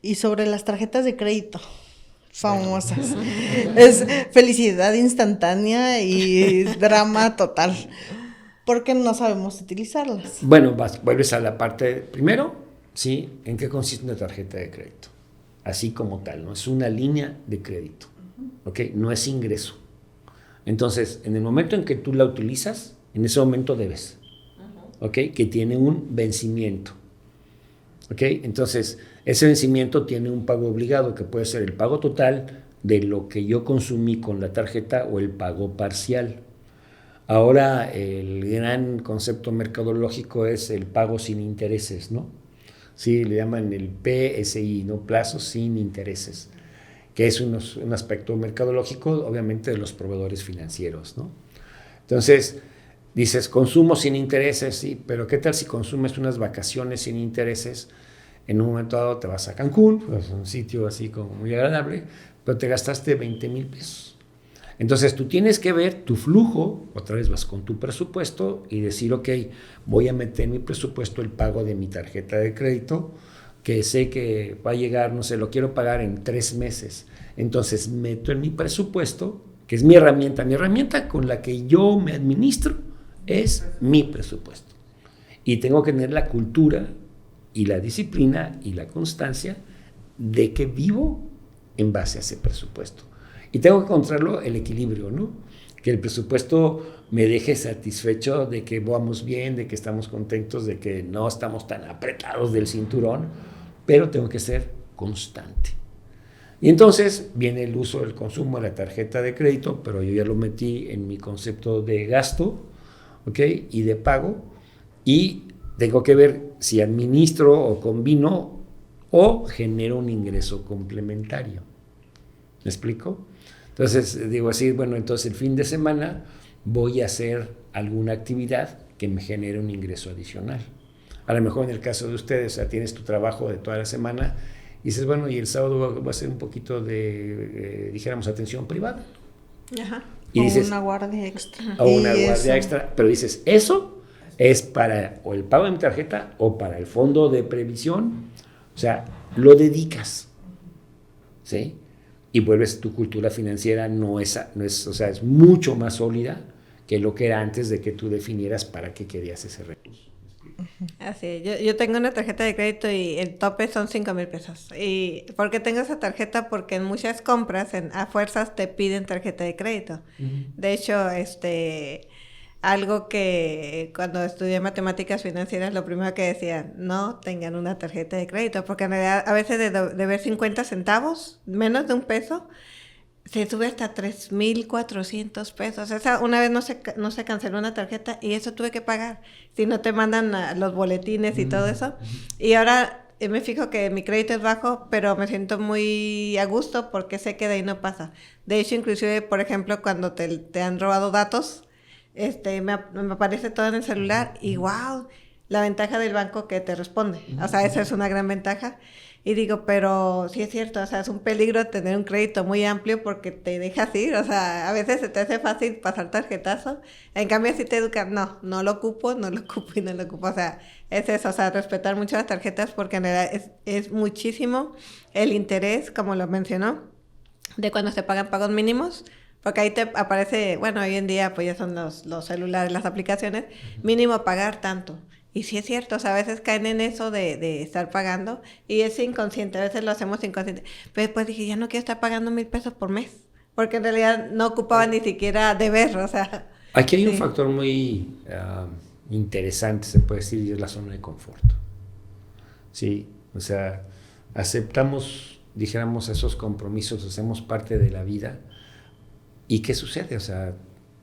Y sobre las tarjetas de crédito, famosas. Es felicidad instantánea y drama total, porque no sabemos utilizarlas. Bueno, vuelves a la parte, primero, ¿sí? ¿En qué consiste una tarjeta de crédito? Así como tal, ¿no? Es una línea de crédito, ¿ok? No es ingreso. Entonces, en el momento en que tú la utilizas, en ese momento debes, ¿ok? Que tiene un vencimiento, ¿ok? Entonces, ese vencimiento tiene un pago obligado, que puede ser el pago total de lo que yo consumí con la tarjeta o el pago parcial. Ahora, el gran concepto mercadológico es el pago sin intereses, ¿no? Sí, le llaman el PSI, ¿no? Plazos sin intereses, que es un aspecto mercadológico, obviamente, de los proveedores financieros, ¿no? Entonces, dices, consumo sin intereses, sí, pero ¿qué tal si consumes unas vacaciones sin intereses? En un momento dado te vas a Cancún, pues un sitio así como muy agradable, pero te gastaste 20,000 pesos. Entonces tú tienes que ver tu flujo, otra vez vas con tu presupuesto y decir, ok, voy a meter en mi presupuesto el pago de mi tarjeta de crédito, que sé que va a llegar, no sé, lo quiero pagar en 3 meses. Entonces meto en mi presupuesto, que es mi herramienta con la que yo me administro es mi presupuesto. Y tengo que tener la cultura y la disciplina y la constancia de que vivo en base a ese presupuesto. Y tengo que encontrarlo el equilibrio, ¿no? Que el presupuesto me deje satisfecho de que vamos bien, de que estamos contentos, de que no estamos tan apretados del cinturón, pero tengo que ser constante. Y entonces viene el uso del consumo de la tarjeta de crédito, pero yo ya lo metí en mi concepto de gasto, ¿ok? Y de pago, y tengo que ver si administro o combino o genero un ingreso complementario. ¿Me explico? Entonces digo así, bueno, entonces el fin de semana voy a hacer alguna actividad que me genere un ingreso adicional. A lo mejor en el caso de ustedes, o sea, tienes tu trabajo de toda la semana y dices, bueno, y el sábado va a ser un poquito de, dijéramos, atención privada. Ajá. Y O dices, una guardia extra. o una Y guardia eso. extra, pero dices, eso es para o el pago de mi tarjeta o para el fondo de previsión, o sea, lo dedicas, ¿sí? Y vuelves tu cultura financiera, no es, o sea, es mucho más sólida que lo que era antes de que tú definieras para qué querías ese recurso. Así, yo tengo una tarjeta de crédito y el tope son 5,000 pesos. ¿Y por qué tengo esa tarjeta? Porque en muchas compras, a fuerzas te piden tarjeta de crédito. De hecho, algo que cuando estudié matemáticas financieras, lo primero que decían, no tengan una tarjeta de crédito, porque en realidad a veces de ver 50 centavos, menos de un peso, se sube hasta 3,400 pesos. Esa, una vez no se canceló una tarjeta y eso tuve que pagar. Si no te mandan los boletines y todo eso. Y ahora me fijo que mi crédito es bajo, pero me siento muy a gusto porque sé que de ahí no pasa. De hecho, inclusive, por ejemplo, cuando te han robado datos, me aparece todo en el celular y wow, la ventaja del banco que te responde. O sea, esa es una gran ventaja. Y digo, pero sí es cierto, o sea, es un peligro tener un crédito muy amplio porque te dejas ir, o sea, a veces se te hace fácil pasar tarjetazo, en cambio si te educan, no lo ocupo, no lo ocupo y no lo ocupo, o sea, es eso, o sea, respetar mucho las tarjetas porque en realidad es muchísimo el interés, como lo mencionó, de cuando se pagan pagos mínimos, porque ahí te aparece, bueno, hoy en día pues ya son los celulares, las aplicaciones, mínimo pagar tanto. Y sí es cierto, o sea, a veces caen en eso de estar pagando y es inconsciente, a veces lo hacemos inconsciente. Pero después dije, ya no quiero estar pagando 1,000 pesos por mes, porque en realidad no ocupaba ni siquiera deber, o sea, Aquí hay un sí. factor muy interesante, se puede decir, y es la zona de confort. Sí, o sea, aceptamos, dijéramos, esos compromisos, hacemos parte de la vida. ¿Y qué sucede? O sea,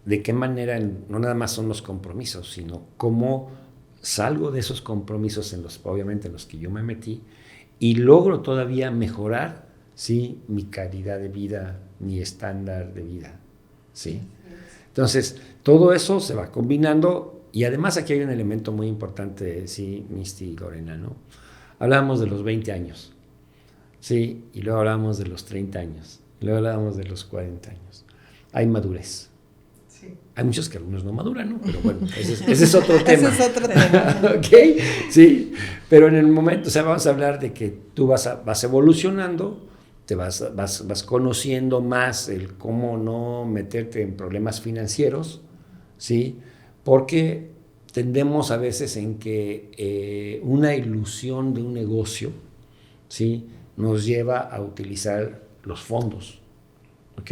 ¿de qué manera no nada más son los compromisos, sino cómo salgo de esos compromisos obviamente en los que yo me metí y logro todavía mejorar, sí, mi calidad de vida, mi estándar de vida, ¿sí? Entonces, todo eso se va combinando y además aquí hay un elemento muy importante, sí, Misty y Lorena, ¿no? Hablábamos de los 20 años, sí, y luego hablábamos de los 30 años, y luego hablábamos de los 40 años. Hay madurez, Hay muchos que algunos no maduran, ¿no? Pero bueno, ese es otro tema. Ese es otro tema. ¿Ok? Sí, pero en el momento, o sea, vamos a hablar de que tú vas evolucionando, te vas conociendo más el cómo no meterte en problemas financieros, ¿sí? Porque tendemos a veces en que una ilusión de un negocio, ¿sí? Nos lleva a utilizar los fondos, ¿ok?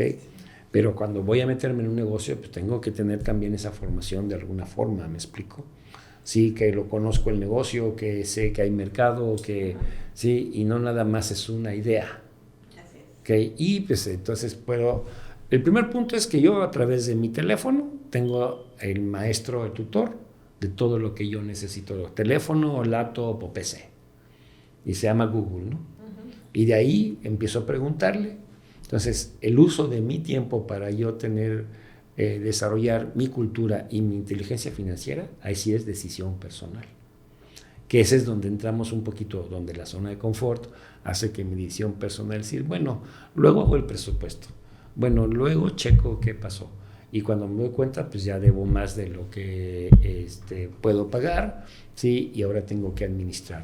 Pero cuando voy a meterme en un negocio, pues tengo que tener también esa formación de alguna forma, ¿me explico? Sí, que lo conozco el negocio, que sé que hay mercado, que sí, y no nada más es una idea. ¿Okay? Y pues entonces puedo... El primer punto es que yo a través de mi teléfono tengo el maestro, el tutor, de todo lo que yo necesito, teléfono, laptop o PC. Y se llama Google, ¿no? Y de ahí empiezo a preguntarle. Entonces, el uso de mi tiempo para yo desarrollar mi cultura y mi inteligencia financiera, ahí sí es decisión personal. Que ese es donde entramos un poquito, donde la zona de confort hace que mi decisión personal decir, bueno, luego hago el presupuesto, bueno, luego checo qué pasó. Y cuando me doy cuenta, pues ya debo más de lo que puedo pagar, ¿sí? Y ahora tengo que administrar.